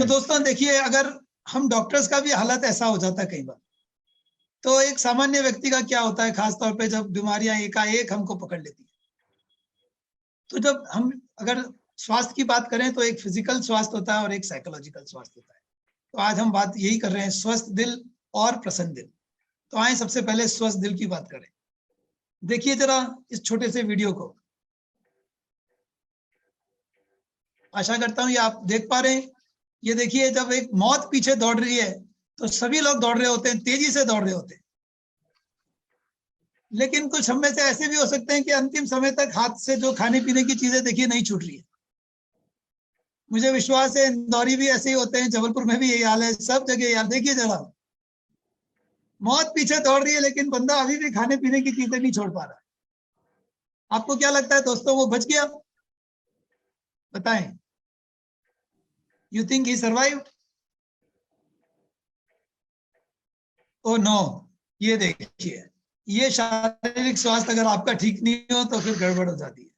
दोस्तों देखिए, अगर हम डॉक्टर्स का भी हालत ऐसा हो जाता है कई बार, तो एक सामान्य व्यक्ति का क्या होता है, खासतौर पे जब बीमारियां एकाएक हमको पकड़ लेती है। तो जब हम अगर स्वास्थ्य की बात करें तो एक फिजिकल स्वास्थ्य होता है और एक साइकोलॉजिकल स्वास्थ्य होता है। तो आज हम बात यही कर रहे हैं, स्वस्थ दिल और प्रसन्न दिल। तो आए सबसे पहले स्वस्थ दिल की बात करें। देखिए जरा इस छोटे से वीडियो को, आशा करता हूं ये आप देख पा रहे हैं। ये देखिए, जब एक मौत पीछे दौड़ रही है तो सभी लोग दौड़ रहे होते हैं, तेजी से दौड़ रहे होते हैं, लेकिन कुछ हम में से ऐसे भी हो सकते हैं कि अंतिम समय तक हाथ से जो खाने पीने की चीजें देखिए नहीं छूट रही है। मुझे विश्वास है इंदौरी भी ऐसे ही होते हैं, जबलपुर में भी यही हाल है, सब जगह यार। देखिए जरा, मौत पीछे दौड़ रही है लेकिन बंदा अभी भी खाने पीने की चीजें नहीं छोड़ पा रहा है। आपको क्या लगता है दोस्तों, वो बच गया? बताएं, you think he survive? Oh no. ये देखिए, ये शारीरिक स्वास्थ्य अगर आपका ठीक नहीं हो तो फिर गड़बड़ हो जाती है।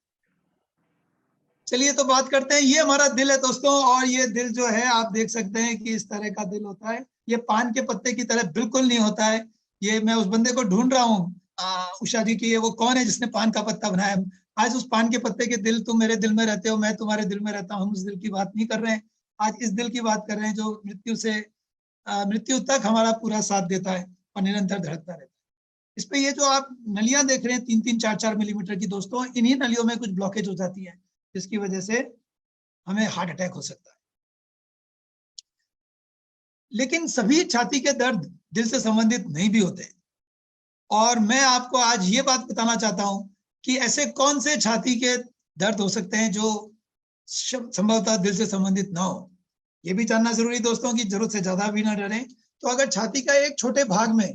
चलिए तो बात करते हैं, ये हमारा दिल है दोस्तों, और ये दिल जो है आप देख सकते हैं कि इस तरह का दिल होता है। ये पान के पत्ते की तरह बिल्कुल नहीं होता है। ये मैं उस बंदे को ढूंढ रहा हूँ, उषा जी की, ये वो कौन है जिसने पान का पत्ता बनाया। आज उस पान के पत्ते के दिल, तुम मेरे दिल में रहते हो, मैं तुम्हारे दिल में रहता हूँ, हम उस दिल की बात नहीं कर रहे हैं। आज इस दिल की बात कर रहे हैं जो मृत्यु तक हमारा पूरा साथ देता है और निरंतर धड़कता रहता है। इस पे ये जो आप नलियां देख रहे हैं 3-3, 4-4 मिलीमीटर की दोस्तों, इन्हीं नलियों में कुछ ब्लॉकेज हो जाती है, जिसकी वजह से हमें हार्ट अटैक हो सकता है। लेकिन सभी छाती के दर्द दिल से संबंधित नहीं भी होते, और मैं आपको आज ये बात बताना चाहता हूं कि ऐसे कौन से छाती के दर्द हो सकते हैं जो संभवतः दिल से संबंधित ना हो। ये भी जानना जरूरी दोस्तों की जरूरत से ज्यादा भी ना डरें। तो अगर छाती का एक छोटे भाग में,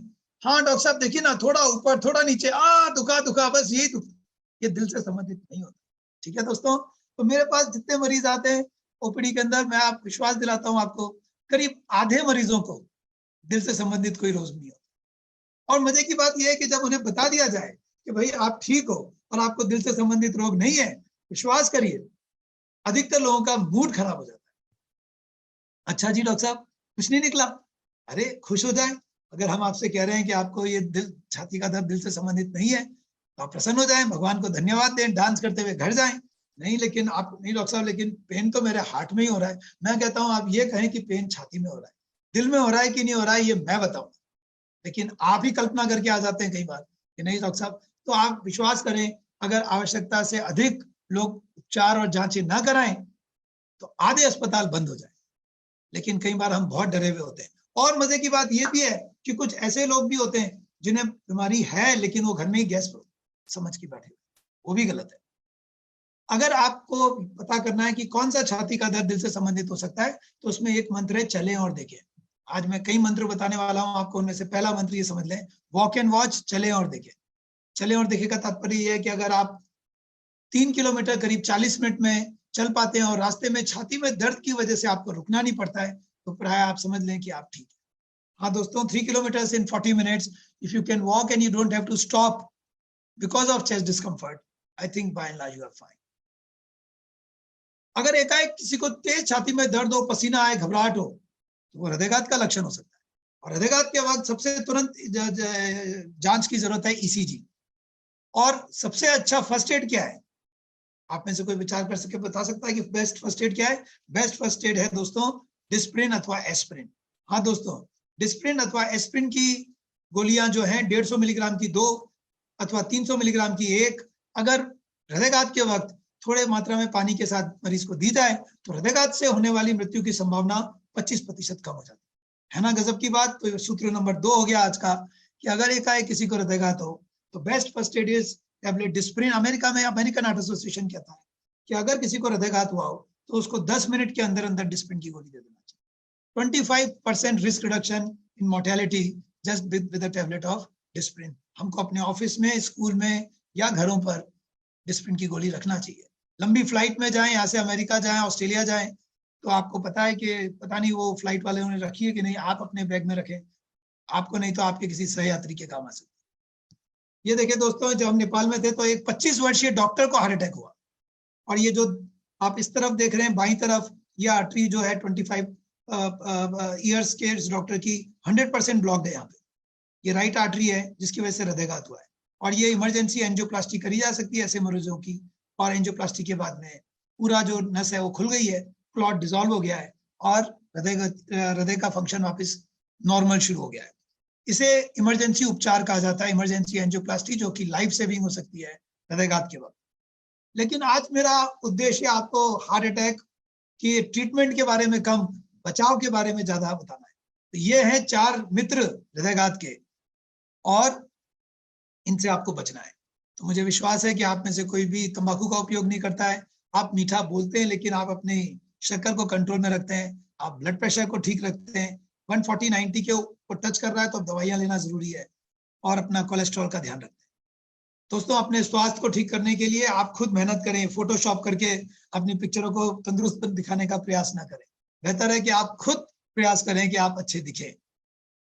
हाँ डॉक्टर साहब देखिए ना, थोड़ा ऊपर थोड़ा नीचे, दुखा दुखा, बस यही दुख, ये दिल से संबंधित नहीं होता। ठीक है दोस्तों, तो मेरे पास जितने मरीज आते हैं ओपीडी के अंदर, मैं आप विश्वास दिलाता हूँ आपको, करीब आधे मरीजों को दिल से संबंधित कोई रोग नहीं होता। और मजे की बात यह है कि जब उन्हें बता दिया जाए कि भाई आप ठीक हो और आपको दिल से संबंधित रोग नहीं है, विश्वास करिए अधिकतर लोगों का मूड खराब हो जाता है। अच्छा जी डॉक्टर साहब कुछ नहीं निकला, अरे खुश हो जाए। अगर हम आपसे कह रहे हैं कि आपको ये दिल, छाती का दर्द दिल से संबंधित नहीं है, तो आप प्रसन्न हो जाएं, भगवान को धन्यवाद दें, डांस करते हुए घर जाएं। नहीं लेकिन आप, नहीं डॉक्टर साहब लेकिन पेन तो मेरे हार्ट में ही हो रहा है। मैं कहता हूं आप ये कहें कि पेन छाती में हो रहा है, दिल में हो रहा है कि नहीं हो रहा है ये मैं बताऊंगा, लेकिन आप ही कल्पना करके आ जाते हैं कई बार कि नहीं डॉक्टर साहब। तो आप विश्वास करें, अगर आवश्यकता से अधिक लोग उपचार और जांचें ना कराएं तो आधे अस्पताल बंद हो जाए। लेकिन कई बार हम बहुत डरे हुए होते हैं। और मजे की बात यह भी है कि कुछ ऐसे लोग भी होते हैं जिन्हें बीमारी है लेकिन वो घर में ही गैस समझ के बैठे, वो भी गलत है। अगर आपको पता करना है कि कौन सा छाती का दर्द दिल से संबंधित हो सकता है, तो उसमें एक मंत्र है, चलें और देखें। आज मैं कई मंत्र बताने वाला हूं आपको, उनमें से पहला मंत्र ये समझ लें, वॉक एंड वॉच, चलें और देखें। चलें और देखें का तात्पर्य यह है कि अगर आप 3 किलोमीटर करीब 40 मिनट में चल पाते हैं और रास्ते में छाती में दर्द की वजह से आपको रुकना नहीं पड़ता है, तो प्राय आप समझ लें कि आप ठीक है। हाँ दोस्तों, 3 kilometre in 40 minutes, if you can walk and you don't have to stop because of chest discomfort, I think by and large you are fine. अगर एकाएक किसी को तेज छाती में दर्द हो, पसीना आए, घबराहट हो, तो वो हृदयघात का लक्षण हो सकता है। और हृदयघात के वक्त सबसे तुरंत जांच की जरूरत है, ईसीजी। और सबसे अच्छा फर्स्ट एड क्या है? आप में से कोई विचार कर सके, बता सकता है कि बेस्ट फर्स्ट एड क्या है? बेस्ट फर्स्ट एड है दोस्तों डिस्प्रिन अथवा एस्प्रिन। हाँ दोस्तों, डिस्प्रिन अथवा एस्प्रिन की गोलियां जो हैं 150 मिलीग्राम की 2 अथवा 300 मिलीग्राम की 1, अगर हृदयघात के वक्त थोड़े मात्रा में पानी के साथ मरीज को दी जाए तो हृदयघात से होने वाली मृत्यु की संभावना 25% कम हो जाती है ना। गजब की बात। तो सूत्र नंबर 2 हो गया आज का कि अगर एकाएक किसी को हृदयघात हो तो best first aid is tablet Disprin. America में अमेरिकन हार्ट एसोसिएशन कहता है कि अगर किसी को हृदयघात हुआ हो तो उसको 10 मिनट के अंदर अंदर डिस्प्रिन की गोली दे देना चाहिए। 25% risk reduction in mortality just with a tablet of Disprin. हमको अपने ऑफिस में, स्कूल में या घरों पर डिस्प्रिन की गोली रखना चाहिए। लंबी फ्लाइट में जाएं, यहाँ से अमेरिका जाएं, ऑस्ट्रेलिया जाएं, तो आपको पता है कि पता नहीं वो फ्लाइट वाले उन्हें रखी है कि नहीं, आप अपने बैग में रखें, आपको नहीं तो आपके किसी सहयात्री के काम आ सकते। ये देखिए दोस्तों, जब हम नेपाल में थे तो एक 25 वर्षीय डॉक्टर को हार्ट अटैक हुआ, और ये जो आप इस तरफ देख रहे हैं बाईं तरफ, ये आर्टरी जो है 25 ईयर्स के डॉक्टर की 100% ब्लॉक्ड है यहाँ पे। ये राइट आर्टरी है जिसकी वजह से हृदयघात हुआ है, और ये इमरजेंसी एंजियोप्लास्टी करी जा सकती है ऐसे मरीजों की, और एंजियोप्लास्टी के बाद में पूरा जो नस है वो खुल गई है, क्लॉट डिसॉल्व हो गया है और हृदय का फंक्शन वापस नॉर्मल शुरू हो गया है। इसे इमरजेंसी उपचार कहा जाता है, इमरजेंसी एंजियोप्लास्टी, जो कि लाइफ सेविंग हो सकती है हृदयघात के वक्त। लेकिन आज मेरा उद्देश्य आपको हार्ट अटैक की ट्रीटमेंट के बारे में कम, बचाव के बारे में ज्यादा बताना है। तो ये है 4 मित्र हृदयघात के, और इनसे आपको बचना है। तो मुझे विश्वास है कि आप में से कोई भी तंबाकू का उपयोग नहीं करता है, आप मीठा बोलते हैं लेकिन आप अपनी शक्कर को कंट्रोल में रखते हैं, आप ब्लड प्रेशर को ठीक रखते हैं, 140/90 के ऊपर टच कर रहा है तो दवाइयां लेना जरूरी है, और अपना कोलेस्ट्रॉल का ध्यान रखते हैं। दोस्तों, अपने स्वास्थ्य को ठीक करने के लिए आप खुद मेहनत करें, फोटोशॉप करके अपनी पिक्चरों को तंदुरुस्त दिखाने का प्रयास ना करें। बेहतर है कि आप खुद प्रयास करें कि आप अच्छे दिखें।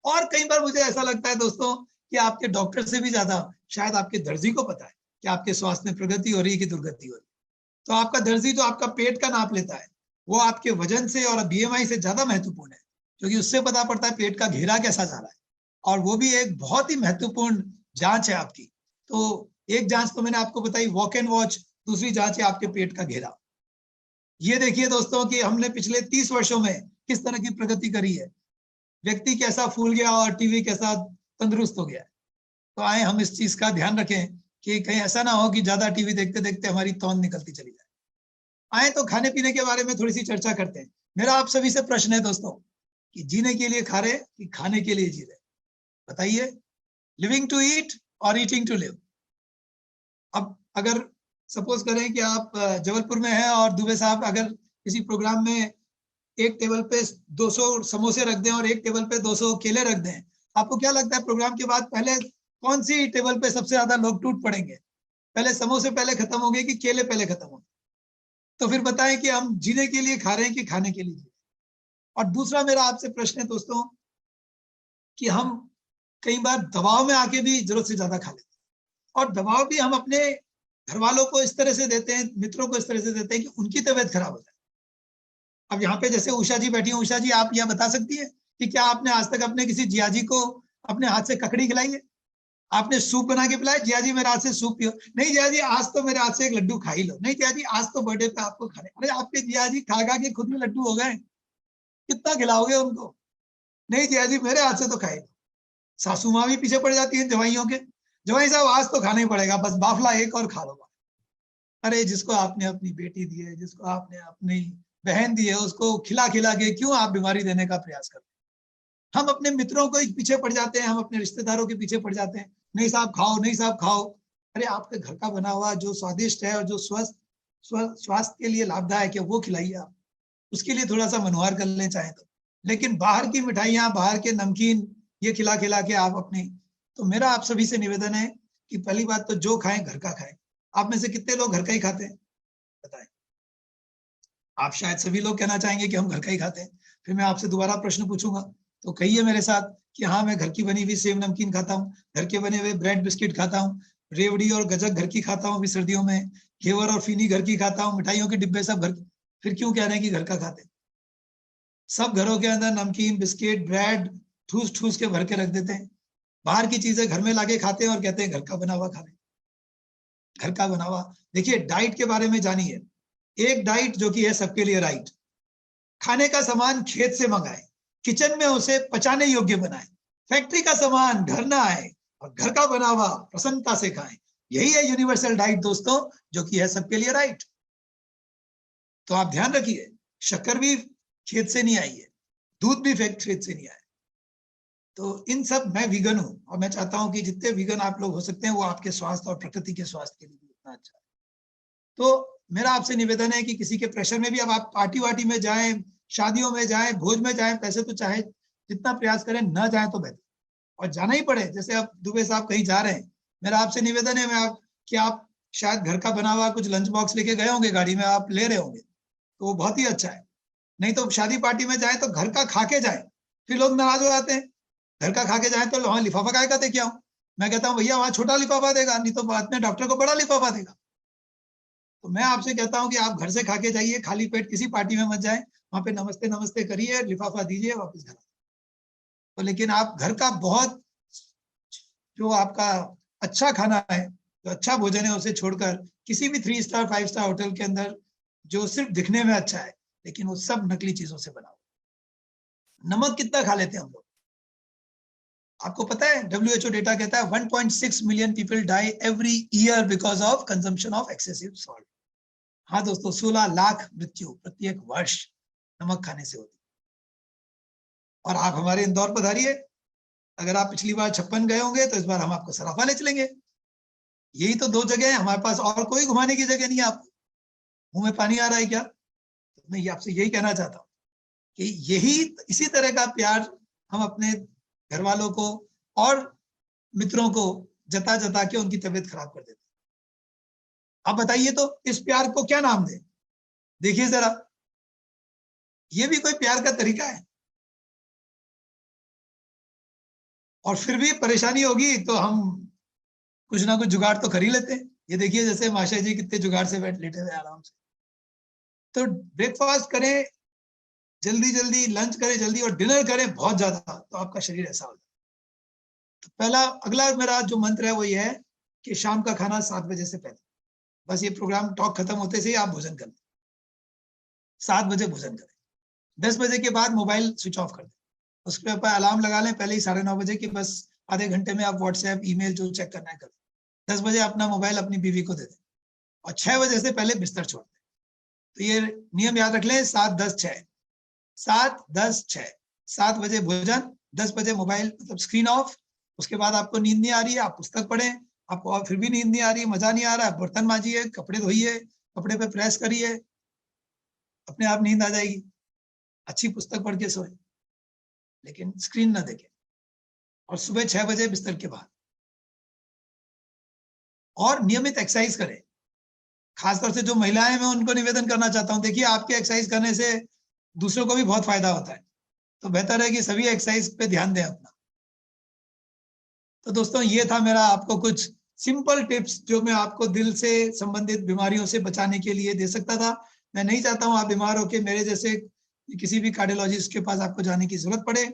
और कई बार मुझे ऐसा लगता है दोस्तों कि आपके डॉक्टर से भी ज्यादा शायद आपके दर्जी को पता है कि आपके स्वास्थ्य में प्रगति हो रही है कि दुर्गति हो रही है। तो आपका दर्जी जो आपका पेट का नाप लेता है वो आपके वजन से और बीएमआई से ज्यादा महत्वपूर्ण है, क्योंकि उससे पता पड़ता है पेट का घेरा कैसा जा रहा है, और वो भी एक बहुत ही महत्वपूर्ण जांच है आपकी। तो एक जांच तो मैंने आपको बताई वॉक एंड वॉच, दूसरी जांच है आपके पेट का घेरा। ये देखिए दोस्तों कि हमने पिछले 30 वर्षों में किस तरह की प्रगति करी है, व्यक्ति कैसा फूल गया और टीवी कैसा तंदुरुस्त हो गया। तो आए हम इस चीज का ध्यान रखें कि कहीं ऐसा ना हो कि ज्यादा टीवी देखते देखते हमारी तौंद निकलती चली जाए। आए तो खाने पीने के बारे में थोड़ी सी चर्चा करते हैं। मेरा आप सभी से प्रश्न है दोस्तों कि जीने के लिए खा रहे कि खाने के लिए जी रहे? बताइए, लिविंग टू ईट और ईटिंग टू लिव। अब अगर सपोज करें कि आप जबलपुर में हैं और दुबे साहब अगर किसी प्रोग्राम में एक टेबल पे 200 समोसे रख दें और एक टेबल पे 200 केले रख दें, आपको क्या लगता है प्रोग्राम के बाद पहले कौन सी टेबल पे सबसे ज्यादा लोग टूट पड़ेंगे? पहले समोसे पहले खत्म होंगे कि केले पहले खत्म होंगे? तो फिर बताएं कि हम जीने के लिए खा रहे हैं कि खाने के लिए जी रहे हैं? और दूसरा मेरा आपसे प्रश्न है दोस्तों कि हम कई बार दबाव में आके भी जरूरत से ज्यादा खा लेते हैं, और दबाव भी हम अपने घर वालों को इस तरह से देते हैं, मित्रों को इस तरह से देते हैं कि उनकी तबीयत खराब हो जाए। अब यहाँ पे जैसे उषा जी बैठी हैं, उषा जी आप यह बता सकती है कि क्या आपने आज तक अपने किसी जिया जी को अपने हाथ से ककड़ी खिलाई है? आपने सूप बना के पिलाया, जिया जी मेरे हाथ से सूप पियो? नहीं जिया जी आज तो मेरे हाथ से एक लड्डू खा ही लो। नहीं जिया जी आज तो बर्थडे पे आपको खाने। अरे आपके जिया जी खा खा के खुद में लड्डू हो गए, कितना खिलाओगे उनको? नहीं जिया जी मेरे हाथ से तो खाए। सासू माँ भी पीछे पड़ जाती है जवाइयों के, जवाई साहब आज तो खाना ही पड़ेगा, बस बाफला एक और खा लो। अरे जिसको आपने अपनी बेटी दी है, जिसको आपने अपनी बहन दी है, उसको खिला खिला के क्यों आप बीमारी देने का प्रयास करते हैं? हम अपने मित्रों को पीछे पड़ जाते हैं, हम अपने रिश्तेदारों के पीछे पड़ जाते हैं, नहीं साहब खाओ, नहीं साहब खाओ। अरे आपके घर का बना हुआ जो स्वादिष्ट है और जो स्वास्थ्य के लिए लाभदायक है वो खिलाइए आप, उसके लिए थोड़ा सा मनोहार कर लें चाहे तो। लेकिन बाहर की मिठाइयाँ, बाहर के नमकीन ये खिला खिला के आप अपनी। तो मेरा आप सभी से निवेदन है कि पहली बात तो जो खाएं घर का खाएं। आप में से कितने लोग घर का ही खाते हैं? बताएं। आप शायद सभी लोग कहना चाहेंगे कि हम घर का ही खाते हैं। फिर मैं आपसे दोबारा प्रश्न पूछूंगा तो कहिए मेरे साथ कि हाँ मैं घर की बनी हुई सेव नमकीन खाता हूँ, घर के बने हुए ब्रेड बिस्किट खाता हूँ, रेवड़ी और गजक घर की खाता हूँ अभी सर्दियों में, घेवर और फीनी घर की खाता हूँ, मिठाइयों के डिब्बे सब घर की। फिर क्यों कह रहे हैं कि घर का खाते? सब घरों के अंदर नमकीन बिस्किट ब्रेड ठूस ठूस के भर के रख देते हैं, बाहर की चीजें घर में लाके खाते हैं और कहते हैं घर का बना हुआ खाने। घर का बना हुआ, देखिए डाइट के बारे में जानिए। एक डाइट जो कि है सबके लिए राइट, खाने का सामान खेत से मंगाए, किचन में उसे पचाने योग्य बनाए, फैक्ट्री का सामान घर ना आए और घर का बना हुआ प्रसन्नता से खाएं। यही है यूनिवर्सल डाइट दोस्तों, जो कि है सबके लिए राइट। तो आप ध्यान रखिए, शक्कर भी खेत से नहीं आई है, दूध भी खेत से नहीं आया। तो इन सब, मैं वीगन हूं और मैं चाहता हूं कि जितने वीगन आप लोग हो सकते हैं वो आपके स्वास्थ्य और प्रकृति के स्वास्थ्य के लिए भी उतना अच्छा है। तो मेरा आपसे निवेदन है कि किसी के प्रेशर में भी अब आप पार्टी वार्टी में जाएं, शादियों में जाएं, भोज में जाएं, पैसे तो चाहे जितना प्रयास करें न जाएं तो बेहतर, और जाना ही पड़े। जैसे अब दुबे साहब कहीं जा रहे हैं, मेरा आपसे निवेदन है मैं आप कि आप शायद घर का बना हुआ कुछ लंच बॉक्स लेके गए होंगे, गाड़ी में आप ले रहे होंगे, तो वो बहुत ही अच्छा है। नहीं तो शादी पार्टी में जाए तो घर का खा के जाए, फिर लोग नाराज हो जाते हैं। घर का खा के जाए तो वहां लिफाफा काय का दे के आऊं? मैं कहता हूँ भैया वहां छोटा लिफाफा देगा, नहीं तो बाद में डॉक्टर को बड़ा लिफाफा देगा। तो मैं आपसे कहता हूं कि आप घर से खा के जाइए, खाली पेट किसी पार्टी में मत जाएं, वहां पे नमस्ते नमस्ते करिए, लिफाफा दीजिए, वापस घर। तो लेकिन आप घर का बहुत जो आपका अच्छा खाना है, जो अच्छा भोजन है, उसे छोड़कर किसी भी 3 स्टार 5 स्टार होटल के अंदर जो सिर्फ दिखने में अच्छा है, लेकिन वो सब नकली चीजों से बना हुआ। नमक कितना खा लेते हैं हम लोग, आपको पता है WHO डेटा कहता है 1.6 million people die every year because of consumption of excessive salt. हाँ दोस्तों, 16 लाख मृत्यु प्रत्येक वर्ष नमक खाने से होती। और आप हमारे इंदौर पधारिए, अगर आप पिछली बार 56 गए होंगे तो इस बार हम आपको सराफा ले चलेंगे। यही तो 2 जगह है हमारे पास, और कोई घुमाने की जगह नहीं है। आपको मुंह में पानी आ रहा है क्या? तो मैं आपसे यही कहना चाहता हूँ कि यही इसी तरह का प्यार हम अपने घर वालों को और मित्रों को जता जता के उनकी तबीयत खराब कर देते हैं। आप बताइए तो इस प्यार को क्या नाम दें? देखिए जरा, ये भी कोई प्यार का तरीका है? और फिर भी परेशानी होगी तो हम कुछ ना कुछ जुगाड़ तो कर ही लेते हैं। ये देखिए जैसे माशा जी कितने जुगाड़ से बैठ लेटे हुए आराम से। तो ब्रेकफास्ट करें जल्दी जल्दी, लंच करें जल्दी, और डिनर करें बहुत ज्यादा, तो आपका शरीर ऐसा हो जाए। तो पहला अगला मेरा जो मंत्र है वो ये है कि शाम का खाना 7 बजे से पहले, बस ये प्रोग्राम टॉक खत्म होते से ही आप भोजन कर लें। 7 बजे भोजन करें। 10 बजे के बाद मोबाइल स्विच ऑफ कर दें। उसके ऊपर अलार्म लगा लें पहले ही 9:30 बजे की, बस आधे घंटे में आप व्हाट्सएप ईमेल जो चेक करना है करें। 10 बजे अपना मोबाइल अपनी बीवी को दे दें और 6 बजे से पहले बिस्तर छोड़ दें। तो ये नियम याद रख लें, 7 10 6, 7 10 6। 7 बजे भोजन, 10 बजे मोबाइल मतलब स्क्रीन ऑफ। उसके बाद आपको नींद नहीं आ रही है, आप पुस्तक पढ़ें। आपको और फिर भी नींद नहीं आ रही है, मजा नहीं आ रहा है, बर्तन मांजिए, कपड़े धोइए, कपड़े पे प्रेस करिए, अपने आप नींद आ जाएगी। अच्छी पुस्तक पढ़ के सोए, लेकिन स्क्रीन ना देखें। और सुबह 6 बजे बिस्तर के बाद, और नियमित एक्सरसाइज करें। खासतौर से जो महिलाएं, मैं उनको निवेदन करना चाहता हूं, देखिए आपके एक्सरसाइज करने से दूसरों को भी बहुत फायदा होता है, तो बेहतर है कि सभी एक्सरसाइज पे ध्यान दें अपना। तो दोस्तों, ये था मेरा आपको कुछ सिंपल टिप्स जो मैं आपको दिल से संबंधित बीमारियों से बचाने के लिए दे सकता था। मैं नहीं चाहता हूं आप बीमार होकर मेरे जैसे किसी भी कार्डियोलॉजिस्ट के पास आपको जाने की जरूरत पड़े।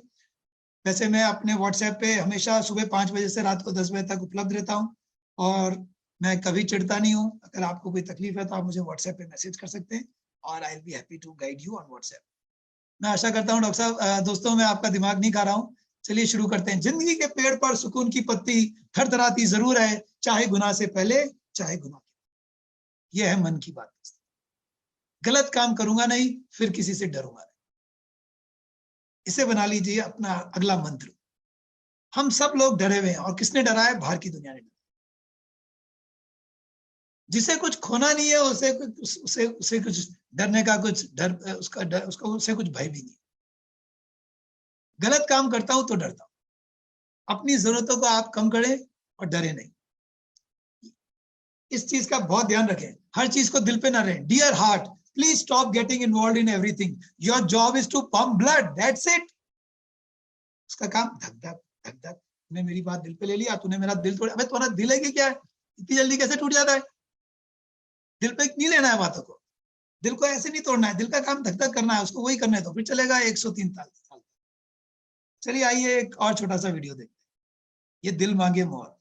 वैसे मैं अपने व्हाट्सएप पे हमेशा सुबह 5 बजे से रात को 10 बजे तक उपलब्ध रहता हूँ, और मैं कभी चिढ़ता नहीं हूँ। अगर आपको कोई तकलीफ है तो आप मुझे व्हाट्सएप पे मैसेज कर सकते हैं, और I will be happy to guide you on WhatsApp. मैं आशा करता हूँ डॉक्टर साहब, दोस्तों, मैं आपका दिमाग नहीं खा रहा हूँ। चलिए शुरू करते हैं। जिंदगी के पेड़ पर सुकून की पत्ती थरथराती जरूर है, चाहे गुनाह से पहले चाहे गुनाह के। यह है मन की बात। गलत काम करूंगा नहीं, फिर किसी से डरूंगा नहीं। इसे बना लीजिए अपना अगला मंत्र। हम सब लोग डरे हुए हैं, और किसने डरा है? बाहर की दुनिया ने। जिसे कुछ खोना नहीं है उसे उसे कुछ डरने का कुछ डर, उसको उसे कुछ भय भी नहीं। गलत काम करता हूं तो डरता हूं। अपनी जरूरतों को आप कम करें और डरे नहीं। इस चीज का बहुत ध्यान रखें, हर चीज को दिल पे ना रहें। Dear heart, please stop getting involve in everything. Your job is to pump blood, that's it. उसका काम धक धक धक धक। तूने मेरी बात दिल पे ले लिया, तूने मेरा दिल तोड़ा। अबे तुम्हारा दिल है कि क्या है? इतनी जल्दी कैसे टूट जाता है? दिल पे नहीं लेना है बातों को, दिल को ऐसे नहीं तोड़ना है। दिल का काम धक धक करना है, उसको वही करना है, तो फिर चलेगा 103 साल। चलिए आइए एक और छोटा सा वीडियो देखते हैं। ये दिल मांगे मोर।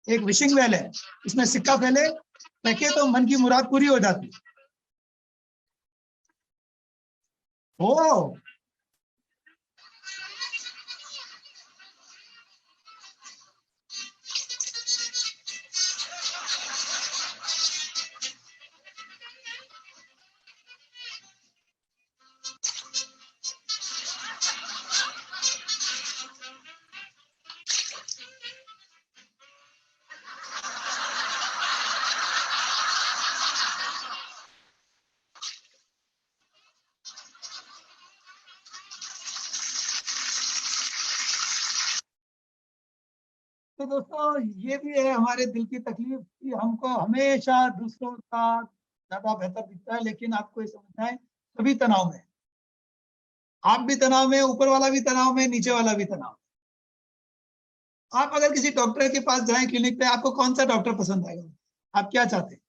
एक विशिंग वेल है, इसमें सिक्का फैले फेंके तो मन की मुराद पूरी हो जाती। ओ, तो दोस्तों, ये भी है हमारे दिल की तकलीफ कि हमको हमेशा दूसरों का ज्यादा बेहतर दिखता है, लेकिन आपको ये समझना है सभी तनाव में। आप भी तनाव में, ऊपर वाला भी तनाव में, नीचे वाला भी तनाव। आप अगर किसी डॉक्टर के पास जाएं क्लिनिक पे, आपको कौन सा डॉक्टर पसंद आएगा? आप क्या चाहते हैं?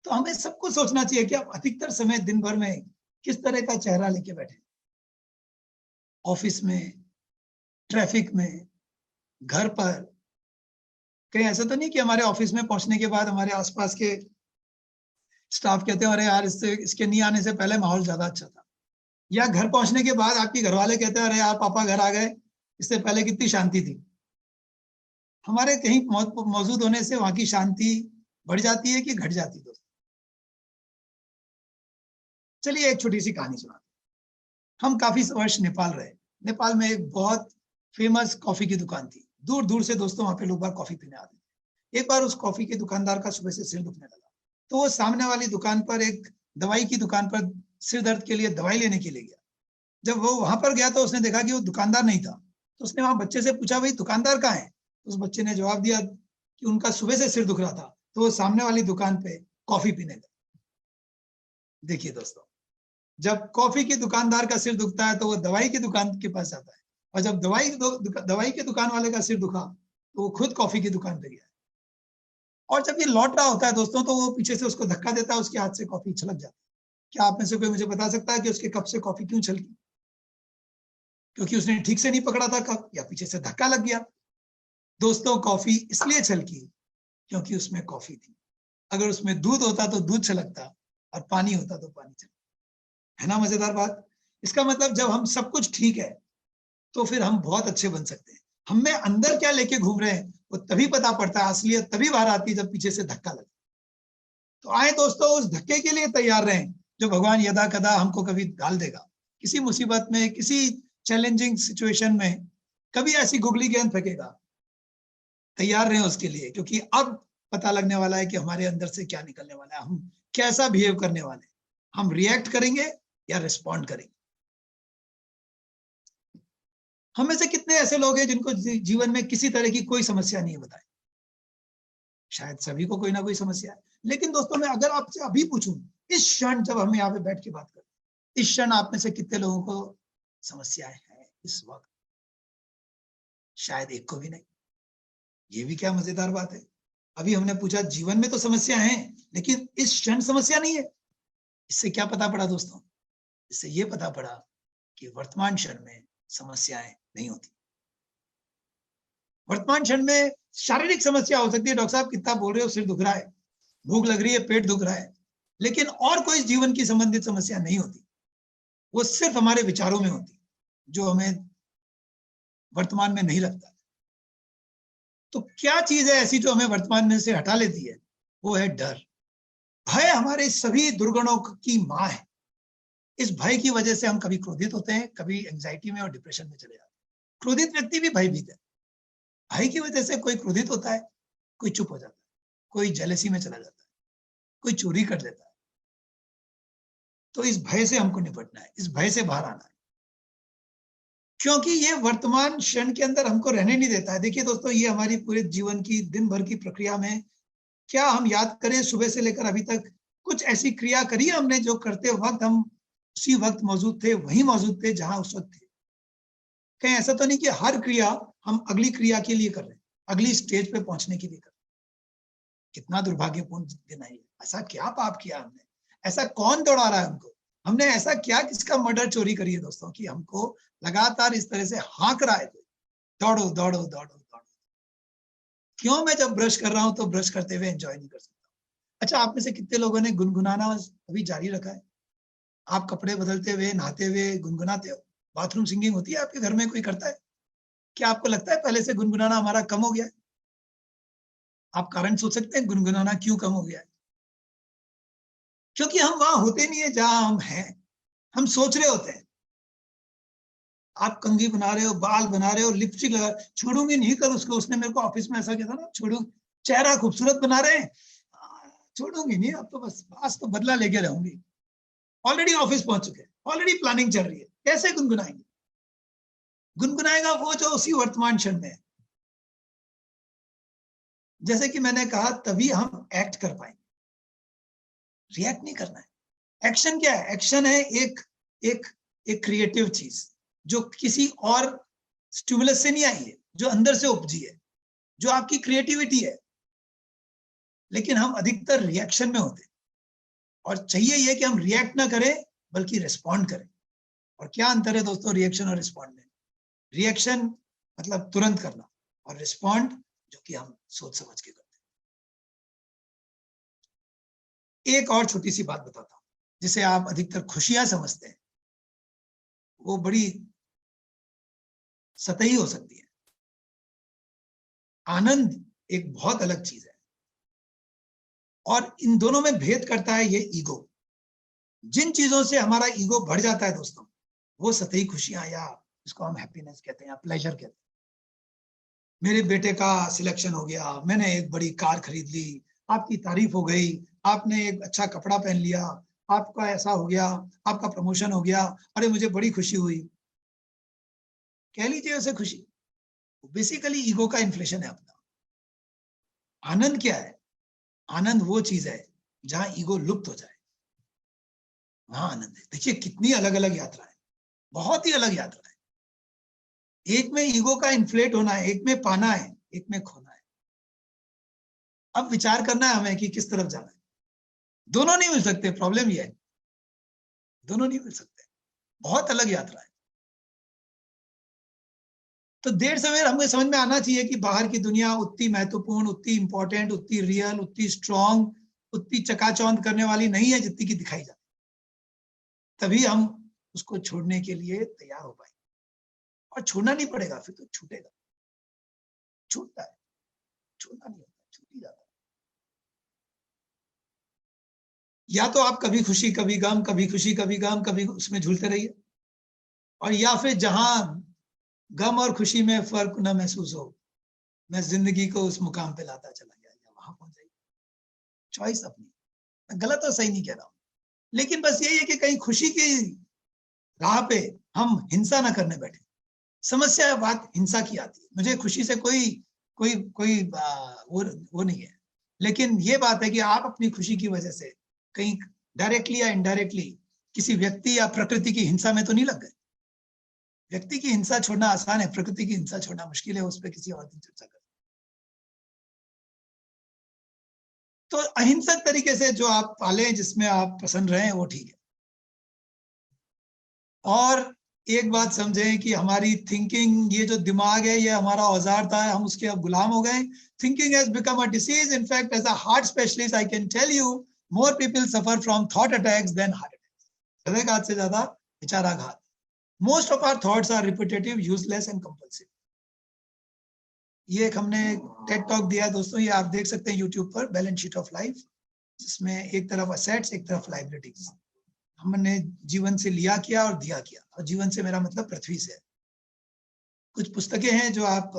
तो हमें सबको सोचना चाहिए कि आप अधिकतर समय दिन भर में किस तरह का चेहरा लेके बैठे, ऑफिस में, ट्रैफिक में, घर पर। कहीं ऐसा तो नहीं कि हमारे ऑफिस में पहुंचने के बाद हमारे आसपास के स्टाफ कहते हैं अरे यार इसके नहीं आने से पहले माहौल ज्यादा अच्छा था, या घर पहुंचने के बाद आपके घर वाले कहते हैं अरे यार पापा घर आ गए, इससे पहले कितनी शांति थी। हमारे कहीं मौजूद होने से वहां की शांति बढ़ जाती है कि घट जाती है? दोस्तों चलिए एक छोटी सी कहानी सुनाते हैं। हम काफी वर्ष नेपाल रहे। नेपाल में एक बहुत फेमस कॉफी की दुकान थी, दूर दूर से दोस्तों वहां पे लोग बार कॉफी पीने आते थे। एक बार उस कॉफी के दुकानदार का सुबह से सिर दुखने लगा, तो वो सामने वाली दुकान पर एक दवाई की दुकान पर सिर दर्द के लिए दवाई लेने के लिए गया। जब वो वहां पर गया तो उसने देखा कि वो दुकानदार नहीं था, तो उसने वहां बच्चे से पूछा भाई दुकानदार कहाँ है? उस बच्चे ने जवाब दिया कि उनका सुबह से सिर दुख रहा था, तो वो सामने वाली दुकान पे कॉफी पीने गए। देखिए दोस्तों, जब कॉफी के दुकानदार का सिर दुखता है तो वो दवाई की दुकान के पास जाता है, और जब दवाई के दुकान वाले का सिर दुखा तो वो खुद कॉफी की दुकान पे गया। और जब ये लौट रहा होता है दोस्तों, तो वो पीछे से उसको धक्का देता है, उसके हाथ से कॉफी छलक जाती है। क्या आप में से कोई मुझे बता सकता है कि उसके कप से कॉफी क्यों छलकी? क्योंकि उसने ठीक से नहीं पकड़ा था कप, या पीछे से धक्का लग गया? दोस्तों कॉफी इसलिए छलकी क्योंकि उसमें कॉफी थी। अगर उसमें दूध होता तो दूध छलकता, और पानी होता तो पानी छलकता। है ना मजेदार बात? इसका मतलब जब हम सब कुछ ठीक है तो फिर हम बहुत अच्छे बन सकते हैं। हम में अंदर क्या लेके घूम रहे हैं वो तभी पता पड़ता है, असलियत तभी बाहर आती है जब पीछे से धक्का लगे। तो आए दोस्तों उस धक्के के लिए तैयार रहें जो भगवान यदा कदा हमको कभी डाल देगा। किसी मुसीबत में, किसी चैलेंजिंग सिचुएशन में कभी ऐसी गुगली गेंद फेंकेगा। तैयार रहें उसके लिए, क्योंकि अब पता लगने वाला है कि हमारे अंदर से क्या निकलने वाला है, हम कैसा बिहेव करने वाले हैं। हम रिएक्ट करेंगे या रिस्पॉन्ड करेंगे। हम में से कितने ऐसे लोग हैं जिनको जीवन में किसी तरह की कोई समस्या नहीं है? बताएं। शायद सभी को कोई ना कोई समस्या है। लेकिन दोस्तों मैं अगर आपसे अभी पूछूं, इस क्षण जब हम यहाँ पे बैठ के बात करें, इस क्षण आप में से कितने लोगों को समस्याएं हैं इस वक्त? शायद एक को भी नहीं। ये भी क्या मजेदार बात है। अभी हमने पूछा जीवन में तो समस्या है, लेकिन इस क्षण समस्या नहीं है। इससे क्या पता पड़ा दोस्तों? इससे ये पता पड़ा कि वर्तमान क्षण में समस्याएं नहीं होती। वर्तमान क्षण में शारीरिक समस्या हो सकती है, डॉक्टर साहब कितना बोल रहे हो, सिर दुख रहा है, भूख लग रही है, पेट दुख रहा है, लेकिन और कोई जीवन की संबंधित समस्या नहीं होती। वो सिर्फ हमारे विचारों में होती, जो हमें वर्तमान में नहीं लगता। तो क्या चीज है ऐसी जो हमें वर्तमान में से हटा लेती है? वो है डर। भय हमारे सभी दुर्गुणों की माँ है। इस भय की वजह से हम कभी क्रोधित होते हैं, कभी एंजाइटी में और डिप्रेशन में चले जाते हैं। क्रोधित व्यक्ति भी भयभीत है। भय की वजह से कोई क्रोधित होता है, कोई चुप हो जाता है, कोई जेलसी में चला जाता है, कोई चोरी कर लेता है। तो इस भय से हमको निपटना है, इस भय से बाहर आना है, क्योंकि ये वर्तमान क्षण के अंदर हमको रहने नहीं देता है। देखिए दोस्तों, ये हमारी पूरे जीवन की दिन भर की प्रक्रिया में, क्या हम याद करें सुबह से लेकर अभी तक कुछ ऐसी क्रिया करी हमने जो करते वक्त हम उसी वक्त मौजूद थे, वहीं मौजूद थे जहां उस वक्त थे? कहीं ऐसा तो नहीं कि हर क्रिया हम अगली क्रिया के लिए कर रहे हैं, अगली स्टेज पे पहुंचने के लिए कर रहे हैं? कितना दुर्भाग्यपूर्ण दिन है। ऐसा क्या पाप किया हमने? ऐसा कौन दौड़ा रहा है हमको? हमने ऐसा क्या किसका मर्डर चोरी करी है दोस्तों कि हमको लगातार इस तरह से हाँक रहा है? दौड़ो दौड़ो दौड़ो दौड़ो। क्यों मैं जब ब्रश कर रहा हूं तो ब्रश करते हुए एंजॉय नहीं कर सकता? अच्छा, आप में से कितने लोगों ने गुनगुनाना अभी जारी रखा है? आप कपड़े बदलते हुए, नहाते हुए गुनगुनाते हो? बाथरूम सिंगिंग होती है आपके घर में? कोई करता है? क्या आपको लगता है पहले से गुनगुनाना हमारा कम हो गया है? आप कारण सोच सकते हैं गुनगुनाना क्यों कम हो गया है? क्योंकि हम वहां होते नहीं है जहां हम हैं। हम सोच रहे होते हैं। आप कंघी बना रहे हो, बाल बना रहे हो, लिपस्टिक लगा, छोड़ूंगी नहीं कर उसको, उसने मेरे को ऑफिस में ऐसा किया था ना, छोड़ू, चेहरा खूबसूरत बना रहे हैं, छोड़ूंगी नहीं, अब तो बस आज तो बदला लेके रहूंगी। ऑलरेडी ऑफिस पहुंच चुके हैं, ऑलरेडी प्लानिंग चल रही है, कैसे गुनगुनाएंगे? गुनगुनाएगा वो जो उसी वर्तमान क्षण में है। जैसे कि मैंने कहा, तभी हम एक्ट कर पाएंगे, रिएक्ट नहीं करना है। एक्शन क्या है? एक्शन है एक एक एक क्रिएटिव चीज जो किसी और स्टिमुलस से नहीं आई है, जो अंदर से उपजी है, जो आपकी क्रिएटिविटी है, लेकिन हम अधिकतर रिएक्शन में होते हैं। और चाहिए ये कि हम रिएक्ट ना करें बल्कि रिस्पॉन्ड करें। और क्या अंतर है दोस्तों रिएक्शन और रिस्पॉन्ड में? रिएक्शन मतलब तुरंत करना, और रिस्पॉन्ड जो कि हम सोच समझ के करते हैं। एक और छोटी सी बात बताता हूं, जिसे आप अधिकतर खुशियां समझते हैं, वो बड़ी सतही हो सकती है। आनंद एक बहुत अलग चीज है, और इन दोनों में भेद करता है ये ईगो। जिन चीजों से हमारा ईगो बढ़ जाता है दोस्तों, वो सतही खुशियां, या इसको हम हैप्पीनेस कहते हैं या प्लेजर कहते हैं। मेरे बेटे का सिलेक्शन हो गया, मैंने एक बड़ी कार खरीद ली, आपकी तारीफ हो गई, आपने एक अच्छा कपड़ा पहन लिया, आपका ऐसा हो गया, आपका प्रमोशन हो गया, अरे मुझे बड़ी खुशी हुई। कह लीजिए उसे खुशी, बेसिकली ईगो का इन्फ्लेशन है अपना। आनंद क्या है? आनंद वो चीज है जहां ईगो लुप्त हो जाए, वहां आनंद है। देखिए कितनी अलग अलग यात्राएं, बहुत ही अलग यात्राएं। एक में ईगो का इन्फ्लेट होना है, एक में पाना है, एक में खोना है। अब विचार करना है हमें कि किस तरफ जाना है। दोनों नहीं मिल सकते, प्रॉब्लम ये है, दोनों नहीं मिल सकते, बहुत अलग यात्रा है। तो देर सवेर हमें समझ में आना चाहिए कि बाहर की दुनिया उतनी महत्वपूर्ण, उतनी इंपॉर्टेंट, उतनी रियल, उतनी स्ट्रॉन्ग, उतनी चकाचौंध करने वाली नहीं है जितनी की दिखाई जाती। तभी हम उसको छोड़ने के लिए तैयार हो पाएंगे। और छोड़ना नहीं पड़ेगा, फिर तो छूटेगा, छूटता है, छोड़ना नहीं होता, छूट ही जाता है। या तो आप कभी खुशी कभी गम, कभी खुशी कभी गम, कभी उसमें झूलते रहिए, और या फिर जहां गम और खुशी में फर्क न महसूस हो, मैं जिंदगी को उस मुकाम पे लाता चला गया, या वहां पहुंच जाइए। चॉइस अपनी, मैं गलत और सही नहीं कह रहा हूं, लेकिन बस यही है कि कहीं खुशी की राह पे हम हिंसा ना करने बैठे। समस्या बात हिंसा की आती है। मुझे खुशी से कोई कोई कोई वो नहीं है, लेकिन ये बात है कि आप अपनी खुशी की वजह से कहीं डायरेक्टली या इनडायरेक्टली किसी व्यक्ति या प्रकृति की हिंसा में तो नहीं लग गए। व्यक्ति की हिंसा छोड़ना आसान है, प्रकृति की हिंसा छोड़ना मुश्किल है, उस पर किसी और दिन चर्चा करें। तो अहिंसक तरीके से जो आप पाले, जिसमें आप पसंद रहे, वो ठीक है। और एक बात समझें कि हमारी थिंकिंग, ये जो दिमाग है, ये हमारा औजार था, हम उसके अब गुलाम हो गए। Thinking has become a disease. In fact as a heart specialist I can tell you more people suffer from thought attacks than heart attacks. हृदयघात से ज्यादा विचाराघात। Most of our thoughts are repetitive, useless and compulsive. ये एक हमने Ted talk दिया दोस्तों, ये आप देख सकते हैं यूट्यूब पर, बैलेंस शीट ऑफ लाइफ, जिसमें एक तरफ असेट्स, एक तरफ लाइबिलिटीज। हमने जीवन से लिया किया और दिया किया, और जीवन से मेरा मतलब पृथ्वी से। कुछ पुस्तकें हैं जो आप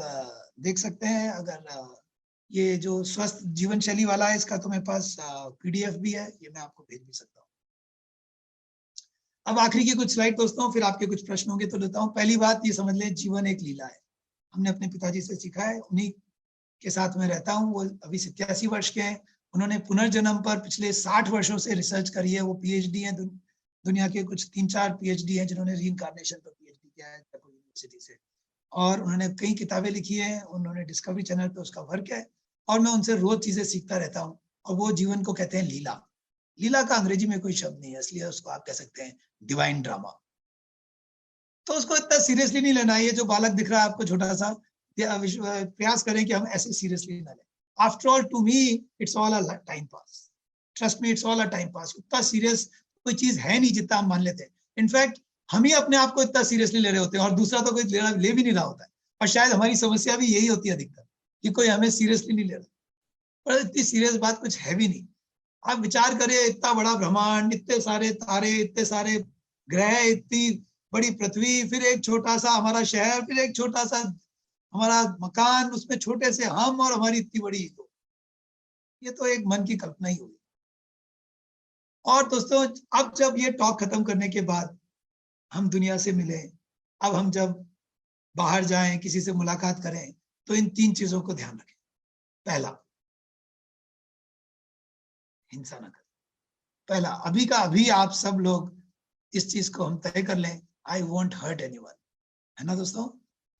देख सकते हैं। अगर ये जो स्वस्थ जीवन शैली वाला है, इसका तो मेरे पास पीडीएफ भी है, ये मैं आपको भेज भी सकता हूँ। अब आखिरी की कुछ स्लाइड दोस्तों, फिर आपके कुछ प्रश्न होंगे तो लेता हूँ। पहली बात ये समझ लें, जीवन एक लीला है। हमने अपने पिताजी से सीखा है, उन्हीं के साथ में रहता हूँ। वो अभी 87 वर्ष के हैं। उन्होंने पुनर्जन्म पर पिछले 60 वर्षों से रिसर्च करी है। वो पीएचडी है, दुनिया के कुछ 3-4 पीएचडी हैं जिन्होंने रीइंकार्नेशन पर पीएचडी किया है जयपुर यूनिवर्सिटी से। और उन्होंने कई किताबें लिखी हैं, उन्होंने डिस्कवरी चैनल पे उसका वर्क है, और मैं उनसे रोज चीजें सीखता रहता हूँ। और वो जीवन को कहते हैं लीला। लीला का अंग्रेजी में कोई शब्द नहीं है, इसलिए उसको आप कह सकते हैं डिवाइन ड्रामा। तो उसको इतना सीरियसली नहीं लेना। ये जो बालक दिख रहा है आपको छोटा सा, प्रयास करें कि हम ऐसे सीरियसली ना लें। After all to me it's all a time pass. Trust me, it's all a time pass. उतना सीरियस कोई चीज है नहीं जितना हम मान लेते हैं। इनफैक्ट हम ही अपने आप को इतना सीरियसली ले रहे होते हैं, और दूसरा तो कोई ले भी नहीं रहा होता है। और शायद हमारी समस्या भी यही होती है अधिकतर, कि कोई हमें सीरियसली नहीं ले रहा। पर इतनी सीरियस बात कुछ है भी नहीं। आप विचार करें, इतना बड़ा ब्रह्मांड, इतने सारे तारे, इतने सारे ग्रह, इतनी बड़ी पृथ्वी, फिर एक छोटा सा हमारा शहर, फिर एक छोटा सा हमारा मकान, उसमें छोटे से हम, और हमारी इतनी बड़ी ईगो। ये तो एक मन की कल्पना ही होगी। और दोस्तों, अब जब ये टॉक खत्म करने के बाद हम दुनिया से मिले, अब हम जब बाहर जाएं, किसी से मुलाकात करें, तो इन 3 चीजों को ध्यान रखें। पहला, हिंसा न करें। पहला, अभी का अभी आप सब लोग इस चीज को हम तय कर लें, आई वोंट हर्ट एनीवन, है ना दोस्तों?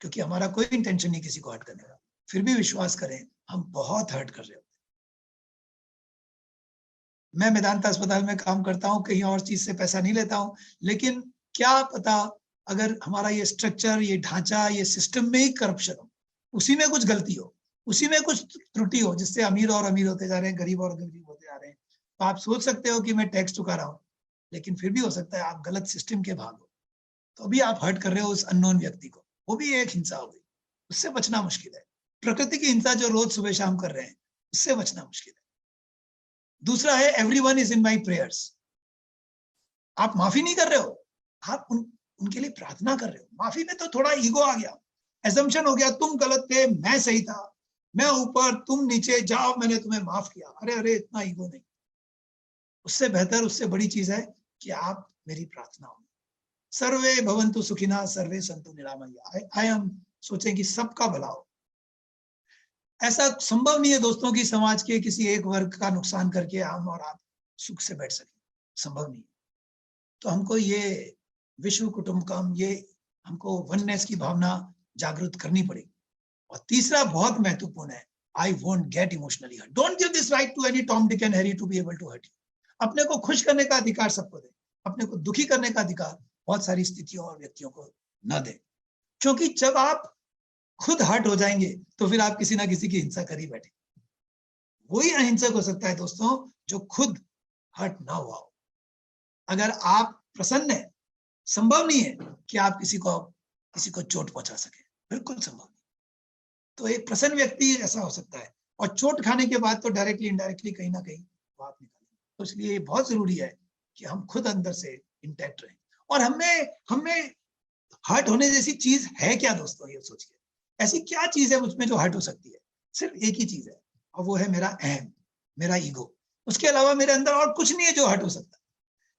क्योंकि हमारा कोई इंटेंशन नहीं किसी को हर्ट करने का, फिर भी विश्वास करें हम बहुत हर्ट कर रहे होते। मैं मेदांता अस्पताल में काम करता हूँ, कहीं और चीज से पैसा नहीं लेता हूँ, लेकिन क्या पता अगर हमारा ये स्ट्रक्चर, ये ढांचा, ये सिस्टम में ही करप्शन हो, उसी में कुछ गलती हो, उसी में कुछ त्रुटि हो, जिससे अमीर और अमीर होते जा रहे हैं, गरीब और गरीब होते जा रहे हैं। तो आप सोच सकते हो कि मैं टैक्स चुका रहा हूँ, लेकिन फिर भी हो सकता है आप गलत सिस्टम के भाग हो, तो अभी आप हर्ट कर रहे हो उस अननोन व्यक्ति को, वो भी एक हिंसा हो गई, उससे बचना मुश्किल है। प्रकृति की हिंसा जो रोज सुबह शाम कर रहे हैं, उससे बचना मुश्किल है। दूसरा है everyone is in my prayers. आप माफी नहीं कर रहे हो, आप उनके लिए प्रार्थना कर रहे हो। माफी में तो थोड़ा ईगो आ गया, एजम्पशन हो गया, तुम गलत थे, मैं सही था, मैं ऊपर तुम नीचे, जाओ मैंने तुम्हें माफ किया। अरे अरे, इतना ईगो नहीं। उससे बेहतर, उससे बड़ी चीज है कि आप मेरी प्रार्थना हो। सर्वे भवन्तु सुखिनः, सर्वे सन्तु निरामया। आए हम सोचें कि सबका भला हो। ऐसा संभव नहीं है दोस्तों कि समाज के किसी एक वर्ग का नुकसान करके हम और आप सुख से बैठ सके, संभव नहीं। तो हमको ये विश्व कुटुंबकम, ये हमको वननेस की भावना जागृत करनी पड़ेगी। और तीसरा बहुत महत्वपूर्ण है, I won't get emotionally hurt. Don't give this right to any Tom Dick and Harry to be able to hurt you. अपने को खुश करने का अधिकार सबको दे, अपने को दुखी करने का अधिकार बहुत सारी स्थितियों और व्यक्तियों को न दे। क्योंकि जब आप खुद हर्ट हो जाएंगे तो फिर आप किसी ना किसी की हिंसा कर ही बैठे। वही अहिंसक हो सकता है दोस्तों जो खुद हर्ट ना हुआ हो। अगर आप प्रसन्न है, संभव नहीं है कि आप किसी को चोट पहुंचा सके, बिल्कुल संभव नहीं। तो एक प्रसन्न व्यक्ति ऐसा हो सकता है, और चोट खाने के बाद तो डायरेक्टली इनडायरेक्टली कहीं ना कहीं बात निकालेंगे। तो इसलिए बहुत जरूरी है कि हम खुद अंदर से इंटैक्ट रहें। और हमें हर्ट होने जैसी चीज है क्या दोस्तों? ये सोचिए, ऐसी क्या चीज है मुझमें जो हर्ट हो सकती है? सिर्फ एक ही चीज है, और वो है मेरा अहम, मेरा ईगो। उसके अलावा मेरे अंदर और कुछ नहीं है जो हर्ट हो सकता है।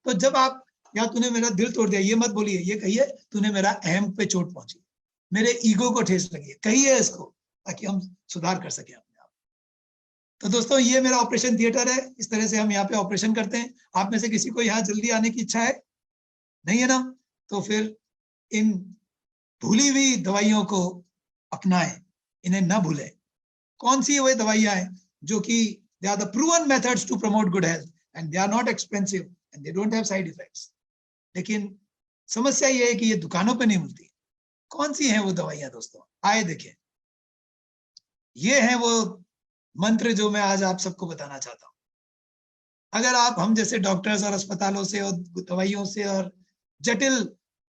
तो जब आप, या तूने मेरा दिल तोड़ दिया, ये मत बोलिए, ये कहिए तूने मेरा अहम पे चोट पहुंची, मेरे ईगो को ठेस लगी है, कहिए इसको, ताकि हम सुधार कर सके अपने आप। तो दोस्तों ये मेरा ऑपरेशन थिएटर है, इस तरह से हम यहाँ पे ऑपरेशन करते हैं। आप में से किसी को यहाँ जल्दी आने की इच्छा है? नहीं है ना? तो फिर इन भूली हुई दवाइयों को अपनाएं, इन्हें न भूलें। कौन सी वो दवाइयां हैं जो कि they are the proven methods to promote good health, and they are not expensive and they don't have side effects. लेकिन समस्या ये है कि ये दुकानों पे नहीं मिलती। कौन सी हैं वो दवाइयां दोस्तों? आए देखें। ये है वो मंत्र जो मैं आज आप सबको बताना चाहता हूं। अगर आप हम जैसे डॉक्टर्स और अस्पतालों से और दवाइयों से और जटिल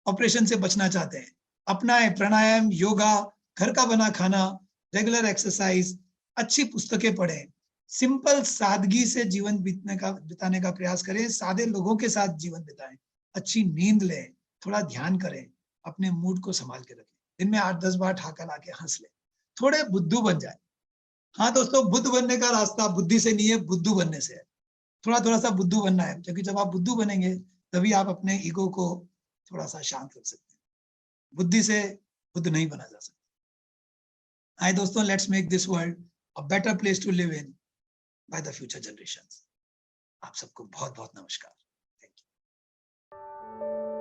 ऑपरेशन से बचना चाहते हैं, अपनाएं प्राणायाम, योगा, घर का बना खाना, रेगुलर एक्सरसाइज, अच्छी पुस्तकें पढ़ें, सिंपल सादगी से जीवन बिताने का प्रयास करें, सादे लोगों के साथ जीवन बिताएं, अच्छी नींद लें, थोड़ा ध्यान करें, अपने मूड को संभाल के रखें, दिन में 8-10 बार ठाका ला के हंस लें, थोड़े बुद्धू बन जाए। हाँ दोस्तों, बुद्ध बनने का रास्ता बुद्धि से नहीं है, बुद्धू बनने से है। थोड़ा थोड़ा सा बुद्धू बनना है, क्योंकि जब आप बुद्धू बनेंगे तभी आप अपने ईगो को थोड़ा सा शांत रख सकते हैं। बुद्धि से बुद्ध नहीं बना जा सकता। हाय दोस्तों, let's make this world a better place to live in by the future generations. आप सबको बहुत बहुत नमस्कार। Thank you.